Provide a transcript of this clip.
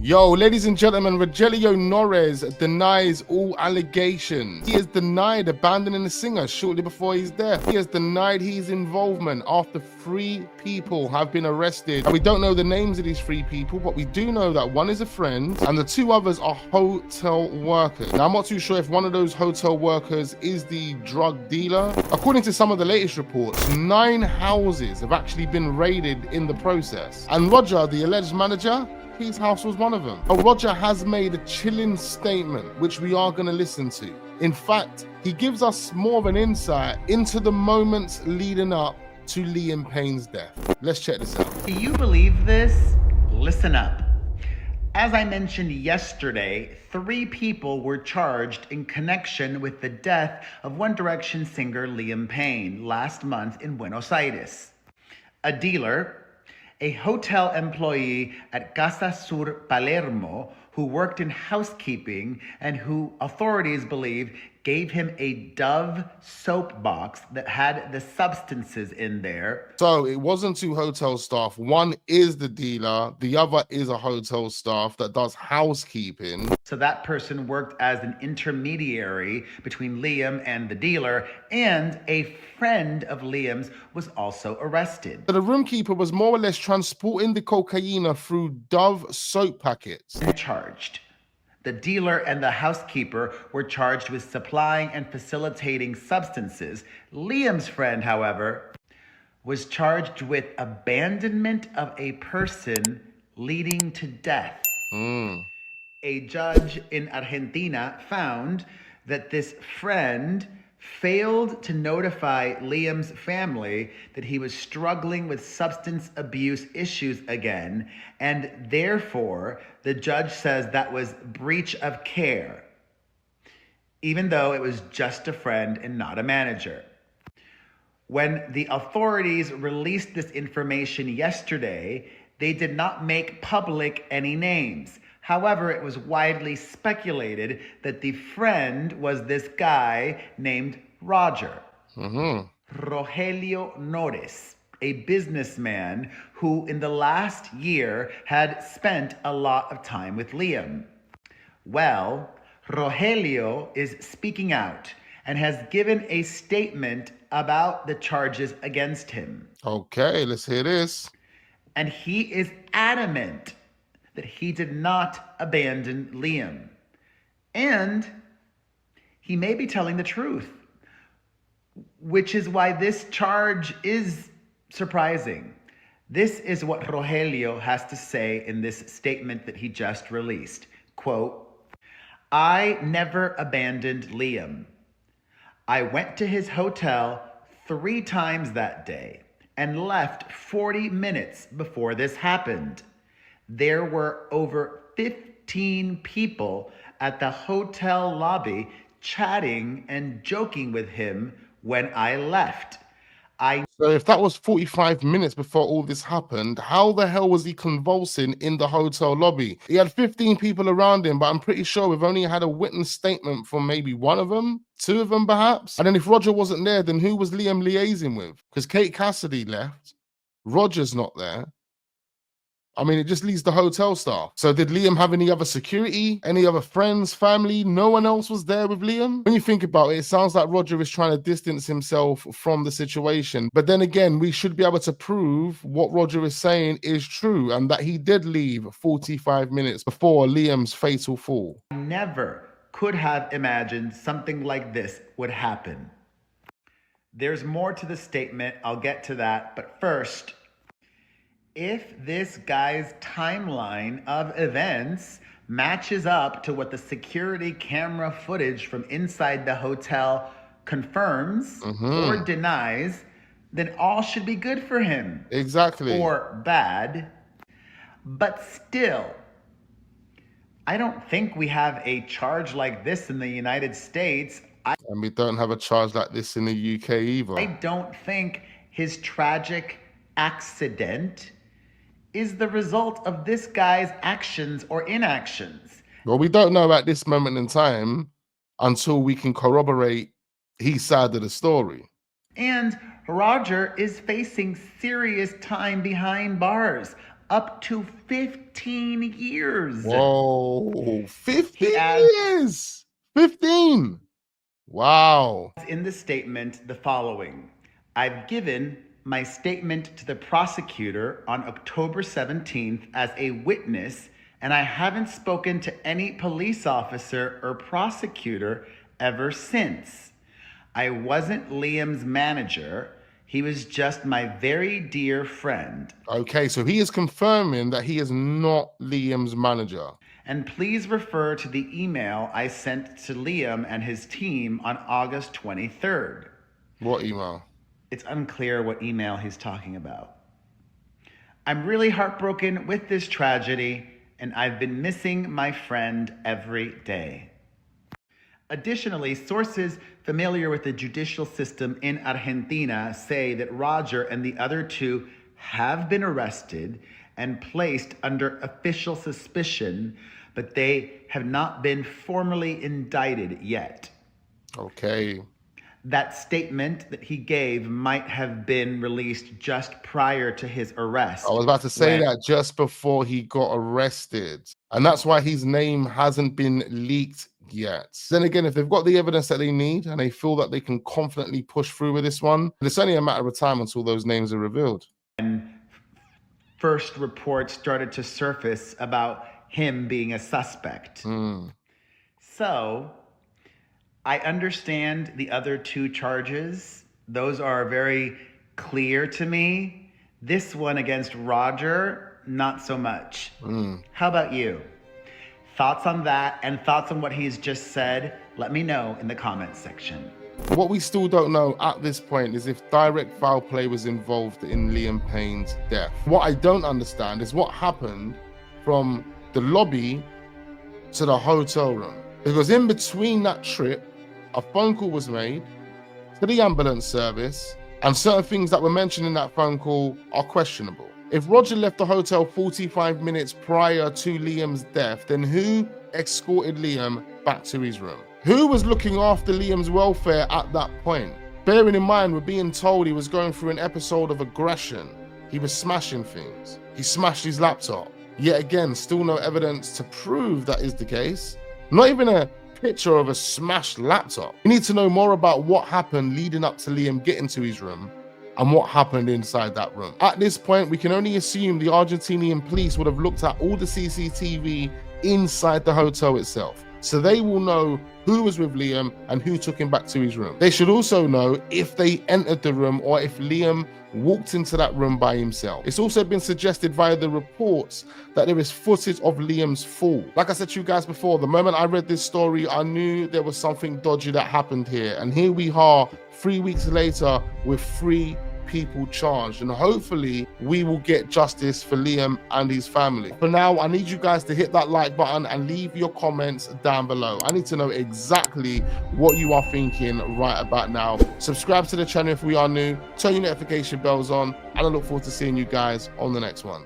Yo, ladies and gentlemen, Rogelio Norez denies all allegations. He has denied abandoning the singer shortly before his death. He has denied his involvement after 3 people have been arrested. And we don't know the names of these 3 people, but we do know that one is a friend and the 2 others are hotel workers. Now, I'm not too sure if one of those hotel workers is the drug dealer. According to some of the latest reports, 9 houses have actually been raided in the process. And Roger, the alleged manager, his house was one of them. Roger has made a chilling statement, which we are going to listen to. In fact, he gives us more of an insight into the moments leading up to Liam Payne's death. Let's check this out. Do you believe this? Listen up. As I mentioned yesterday, 3 people were charged in connection with the death of One Direction singer Liam Payne last month in Buenos Aires. A dealer, a hotel employee at Casa Sur Palermo who worked in housekeeping and who authorities believe gave him a Dove soap box that had the substances in there. So it wasn't 2 hotel staff. One is the dealer, the other is a hotel staff that does housekeeping. So that person worked as an intermediary between Liam and the dealer, and a friend of Liam's was also arrested. So the roomkeeper was more or less transporting the cocaine through Dove soap packets. And charged. The dealer and the housekeeper were charged with supplying and facilitating substances. Liam's friend, however, was charged with abandonment of a person leading to death. A judge in Argentina found that this friend failed to notify Liam's family that he was struggling with substance abuse issues again, and therefore the judge says that was breach of care, even though it was just a friend and not a manager. When the authorities released this information yesterday, they did not make public any names. However, it was widely speculated that the friend was this guy named Roger. Rogelio Nores, a businessman who in the last year had spent a lot of time with Liam. Well, Rogelio is speaking out and has given a statement about the charges against him. Okay, let's hear this. And he is adamant that he did not abandon Liam. And he may be telling the truth, which is why this charge is surprising. This is what Rogelio has to say in this statement that he just released. Quote, "I never abandoned Liam. I went to his hotel 3 times that day and left 40 minutes before this happened. There were over 15 people at the hotel lobby chatting and joking with him when I left. So if that was 45 minutes before all this happened, how the hell was he convulsing in the hotel lobby? He had 15 people around him, but I'm pretty sure we've only had a witness statement from maybe one of them, 2 of them perhaps. And then if Roger wasn't there, then who was Liam liaising with? Because Kate Cassidy left, Roger's not there. I mean, it just leaves the hotel staff. So did Liam have any other security? Any other friends, family? No one else was there with Liam? When you think about it, it sounds like Roger is trying to distance himself from the situation. But then again, we should be able to prove what Roger is saying is true and that he did leave 45 minutes before Liam's fatal fall. I never could have imagined something like this would happen." There's more to the statement. I'll get to that. But first, if this guy's timeline of events matches up to what the security camera footage from inside the hotel confirms or denies, then all should be good for him. Exactly. Or bad. But still, I don't think we have a charge like this in the United States. And we don't have a charge like this in the UK either. I don't think his tragic accident is the result of this guy's actions or inactions. Well, we don't know at this moment in time until we can corroborate his side of the story. And Roger is facing serious time behind bars. up to 15 years. Whoa, 15 years. 15. Wow. In the statement, the following: I've given my statement to the prosecutor on October 17th as a witness, and I haven't spoken to any police officer or prosecutor ever since. I wasn't Liam's manager. He was just my very dear friend. Okay, so he is confirming that he is not Liam's manager. And please refer to the email I sent to Liam and his team on August 23rd. What email? It's unclear what email he's talking about. I'm really heartbroken with this tragedy, and I've been missing my friend every day. Additionally, sources familiar with the judicial system in Argentina say that Roger and the other two have been arrested and placed under official suspicion, but they have not been formally indicted yet. Okay. That statement that he gave might have been released just prior to his arrest. I was about to say that just before he got arrested. And that's why his name hasn't been leaked yet. Then again, if they've got the evidence that they need and they feel that they can confidently push through with this one, it's only a matter of time until those names are revealed. And first reports started to surface about him being a suspect. So I understand the other two charges. Those are very clear to me. This one against Roger, not so much. How about you? Thoughts on that and thoughts on what he's just said? Let me know in the comments section. What we still don't know at this point is if direct foul play was involved in Liam Payne's death. What I don't understand is what happened from the lobby to the hotel room. Because in between that trip, a phone call was made to the ambulance service, and certain things that were mentioned in that phone call are questionable. If Roger left the hotel 45 minutes prior to Liam's death, then who escorted Liam back to his room? Who was looking after Liam's welfare at that point? Bearing in mind, we're being told he was going through an episode of aggression. He was smashing things. He smashed his laptop. Yet again, still no evidence to prove that is the case. Not even a picture of a smashed laptop. We need to know more about what happened leading up to Liam getting to his room and what happened inside that room. At this point, we can only assume the Argentinian police would have looked at all the CCTV inside the hotel itself. So they will know who was with Liam and who took him back to his room. They should also know if they entered the room or if Liam walked into that room by himself. It's also been suggested via the reports that there is footage of Liam's fall. Like I said to you guys before, the moment I read this story, I knew there was something dodgy that happened here. And here we are 3 weeks later with 3 people charged, and hopefully we will get justice for Liam and his family. For now, I need you guys to hit that like button and leave your comments down below. I need to know exactly what you are thinking right about now. Subscribe to the channel if we are new, turn your notification bells on, and I look forward to seeing you guys on the next one.